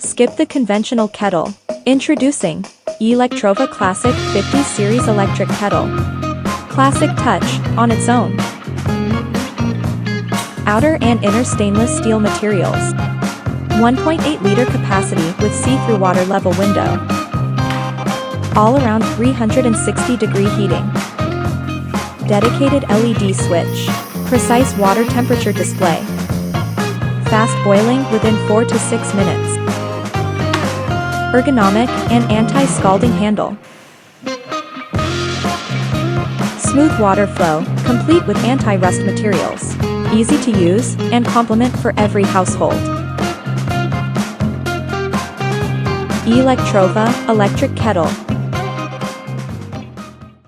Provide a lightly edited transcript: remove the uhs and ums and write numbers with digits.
Skip the conventional kettle. Introducing Electrova Classic 50's Series Electric Kettle. Classic touch, on its own. Outer and inner stainless steel materials. 1.8-liter capacity with see-through water level window. All around 360-degree heating. Dedicated LED switch. Precise water temperature display. Fast boiling within 4 to 6 minutes. Ergonomic and anti-scalding handle. Smooth water flow, complete with anti-rust materials. Easy to use and complement for every household. Electrova Electric Kettle.